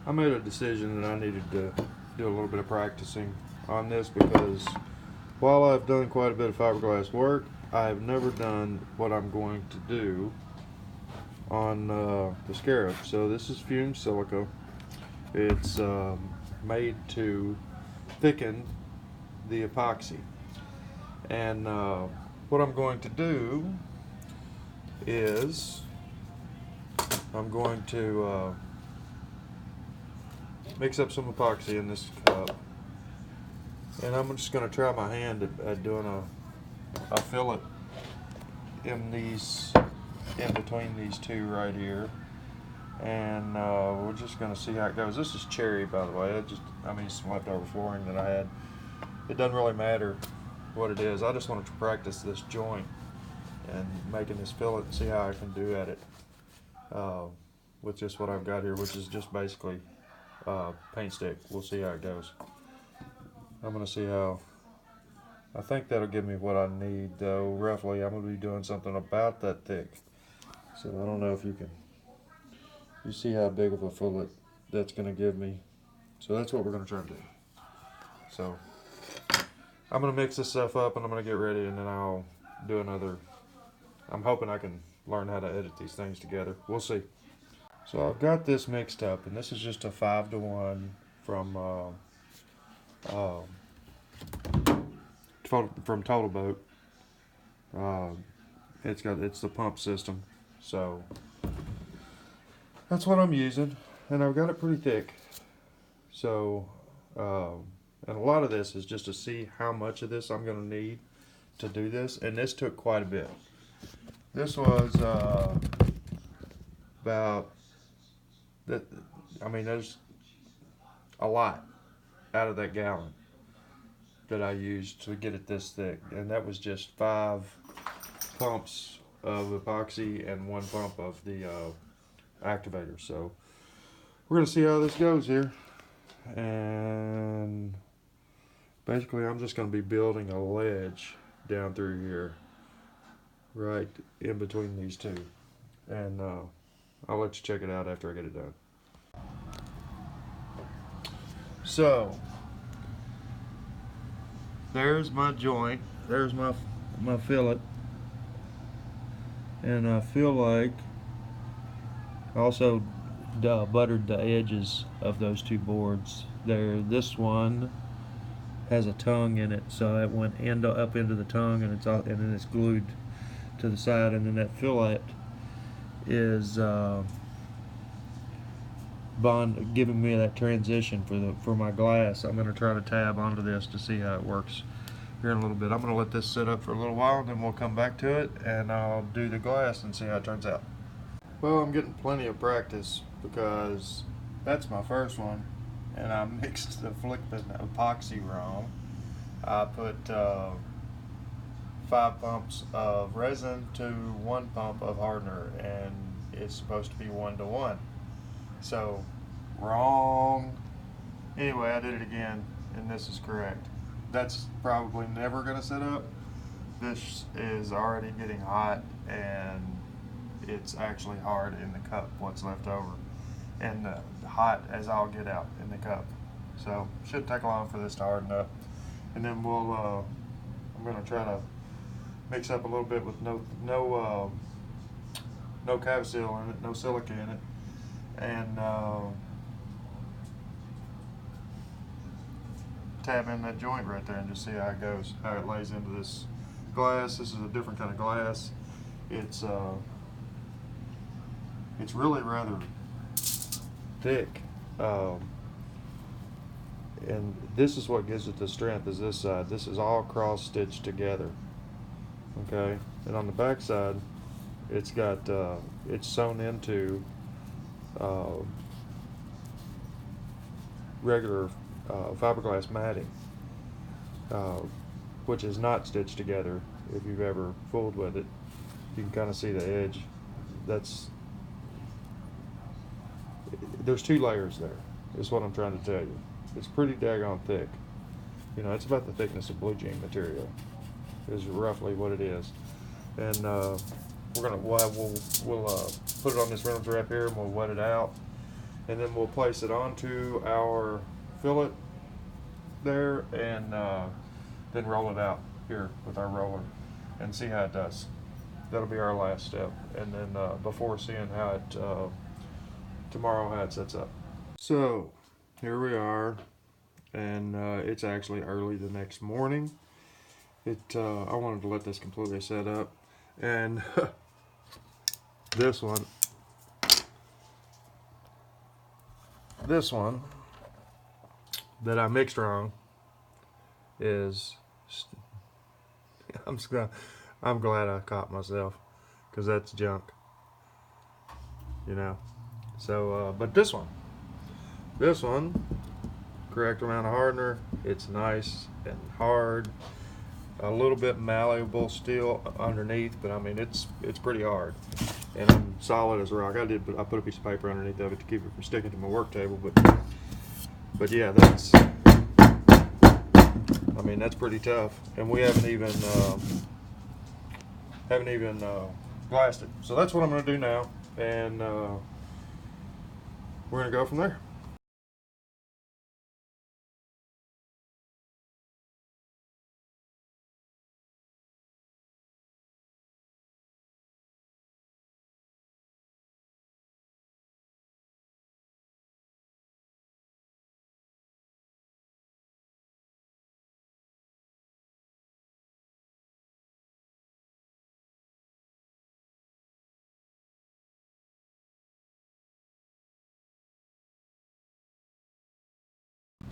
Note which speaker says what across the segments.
Speaker 1: I made a decision that I needed to do a little bit of practicing on this because while I've done quite a bit of fiberglass work, I have never done what I'm going to do on the scarab. So this is fumed silica. It's made to thicken the epoxy. And what I'm going to do is I'm going to mix up some epoxy in this cup, and I'm just going to try my hand at doing a fillet in between these two right here, and we're just going to see how it goes. This is cherry, by the way. Some leftover flooring that I had. It doesn't really matter what it is. I just wanted to practice this joint and making this fillet and see how I can do at it with just what I've got here, which is just basically paint stick. We'll see how it goes. I'm going to see how. I think that'll give me what I need, though. Roughly, I'm going to be doing something about that thick. So I don't know if you see how big of a fillet that's going to give me. So that's what we're going to try to do. So I'm going to mix this stuff up and I'm going to get ready, and then I'll do another. I'm hoping I can learn how to edit these things together. We'll see. So I've got this mixed up, and this is just a 5-to-1 from Total Boat. It's the pump system, so that's what I'm using, and I've got it pretty thick. So and a lot of this is just to see how much of this I'm going to need to do this, and this took quite a bit. This was about that. There's a lot out of that gallon that I used to get it this thick, and that was just 5 pumps of epoxy and 1 pump of the activator. So we're gonna see how this goes here, and basically I'm just gonna be building a ledge down through here, right in between these two, and I'll let you check it out after I get it done. So there's my joint, there's my fillet, and I feel like I also buttered the edges of those two boards there. This one has a tongue in it, so it went up into the tongue, and then it's glued to the side, and then that fillet is giving me that transition for my glass. I'm going to try to tab onto this to see how it works here in a little bit. I'm going to let this sit up for a little while, and then we'll come back to it, and I'll do the glass and see how it turns out. Well, I'm getting plenty of practice because that's my first one, and I mixed the epoxy wrong. I put 5 pumps of resin to 1 pump of hardener, and it's supposed to be 1-to-1. So, wrong. Anyway, I did it again, and this is correct. That's probably never going to sit up. This is already getting hot, and it's actually hard in the cup, what's left over, and hot as I'll get out in the cup. So, shouldn't take long for this to harden up. And then I'm going to try to mix up a little bit with no Cavasil in it, no silica in it, and tab in that joint right there and just see how it goes, how it lays into this glass. This is a different kind of glass. It's really rather thick, and this is what gives it the strength, is this side. This is all cross stitched together, okay? And on the back side, it's got it's sewn into regular fiberglass matting, which is not stitched together. If you've ever fooled with it, you can kind of see the edge. There's 2 layers there, is what I'm trying to tell you. It's pretty daggone thick. It's about the thickness of blue jean material, is roughly what it is. And we'll put it on this Reynolds wrap here, and we'll wet it out, and then we'll place it onto our fillet there, and then roll it out here with our roller and see how it does. That'll be our last step, and then before seeing how it tomorrow how it sets up. So here we are, and it's actually early the next morning. I wanted to let this completely set up, and this one that I mixed wrong is I'm glad I caught myself, because that's junk, you know. So but this one, correct amount of hardener. It's nice and hard, a little bit malleable still underneath, but I mean it's pretty hard, and I'm solid as a rock. I put a piece of paper underneath of it to keep it from sticking to my work table, but yeah, I mean that's pretty tough, and we haven't even glassed it. So that's what I'm going to do now, and we're going to go from there.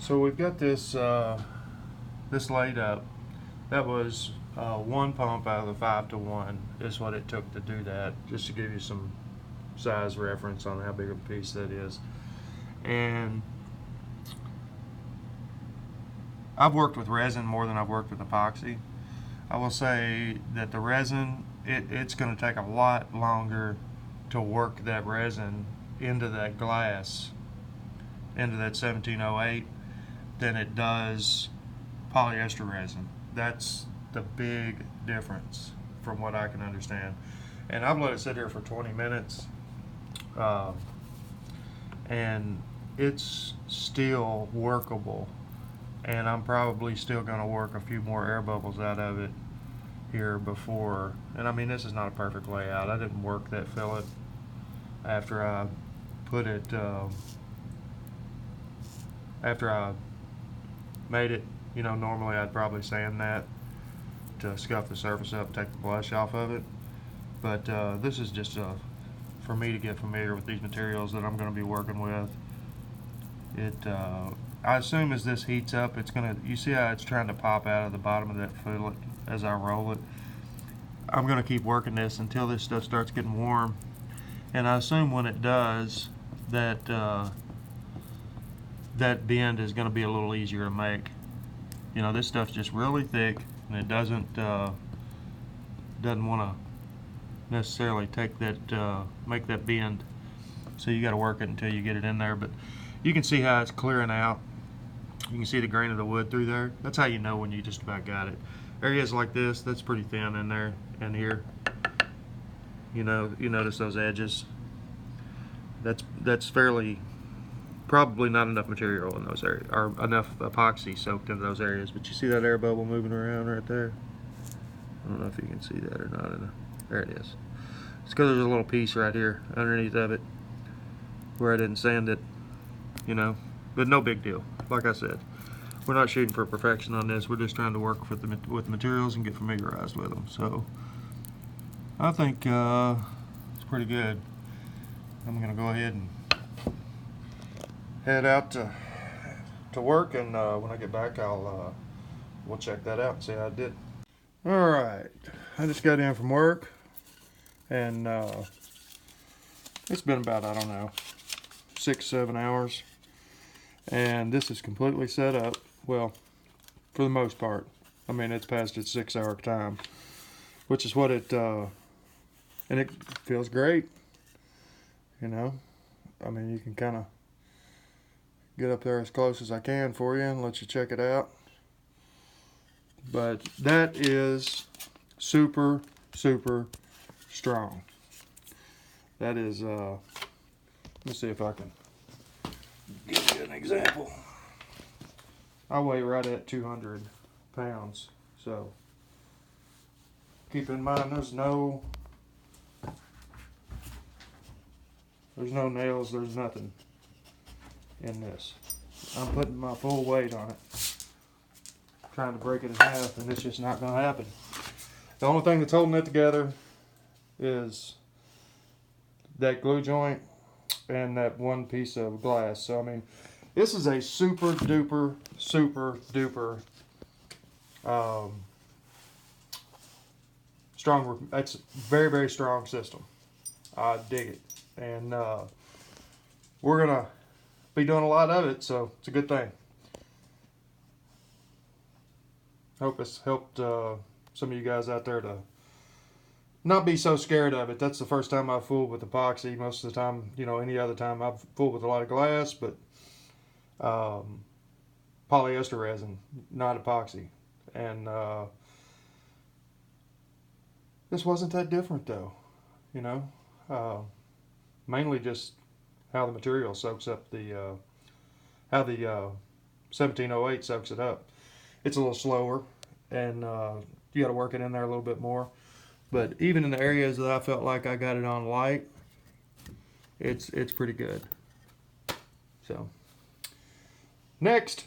Speaker 1: So we've got this this laid up. That was one pump out of the 5-to-1 is what it took to do that, just to give you some size reference on how big of a piece that is. And I've worked with resin more than I've worked with epoxy. I will say that the resin, it's going to take a lot longer to work that resin into that glass, into that 1708, than it does polyester resin. That's the big difference from what I can understand. And I've let it sit here for 20 minutes, and it's still workable. And I'm probably still going to work a few more air bubbles out of it here before. And I mean, this is not a perfect layout. I didn't work that fillet after I put it, after I made it. You know, normally I'd probably sand that to scuff the surface up, take the blush off of it. But this is just for me to get familiar with these materials that I'm going to be working with. I assume as this heats up, it's gonna, you see how it's trying to pop out of the bottom of that fillet as I roll it. I'm gonna keep working this until this stuff starts getting warm, and I assume when it does, that that bend is gonna be a little easier to make. You know, this stuff's just really thick, and it doesn't want to necessarily take that make that bend. So you got to work it until you get it in there. But you can see how it's clearing out. You can see the grain of the wood through there. That's how you know when you just about got it. Areas like this, that's pretty thin in there and here. You know, you notice those edges. That's fairly, probably not enough material in those areas, or enough epoxy soaked into those areas. But you see that air bubble moving around right there? I don't know if you can see that or not. There it is. It's because there's a little piece right here underneath of it where I didn't sand it, you know, but no big deal. Like I said, we're not shooting for perfection on this. We're just trying to work with the materials and get familiarized with them. So I think it's pretty good. I'm gonna go ahead and head out to work, and when I get back, we'll check that out and see how it did. All right, I just got in from work, and it's been about, I don't know, 6-7 hours, and this is completely set up. Well, for the most part. I mean, it's past its 6-hour time, which is what it and it feels great, you know. I mean, you can kind of get up there as close as I can for you and let you check it out. But that is super strong. That is let me see if I can example. I weigh right at 200 pounds, so keep in mind there's no nails, there's nothing in this. I'm putting my full weight on it, trying to break it in half, and it's just not going to happen. The only thing that's holding it together is that glue joint and that one piece of glass. So I mean, this is a super duper strong. It's a very, very strong system. I dig it, and we're gonna be doing a lot of it, so it's a good thing. Hope it's helped some of you guys out there to not be so scared of it. That's the first time I've fooled with epoxy. Most of the time, you know, any other time I've fooled with a lot of glass, but polyester resin, not epoxy. And this wasn't that different though, you know. Mainly just how the material soaks up the, how the 1708 soaks it up. It's a little slower, and you got to work it in there a little bit more. But even in the areas that I felt like I got it on light, it's pretty good. So next,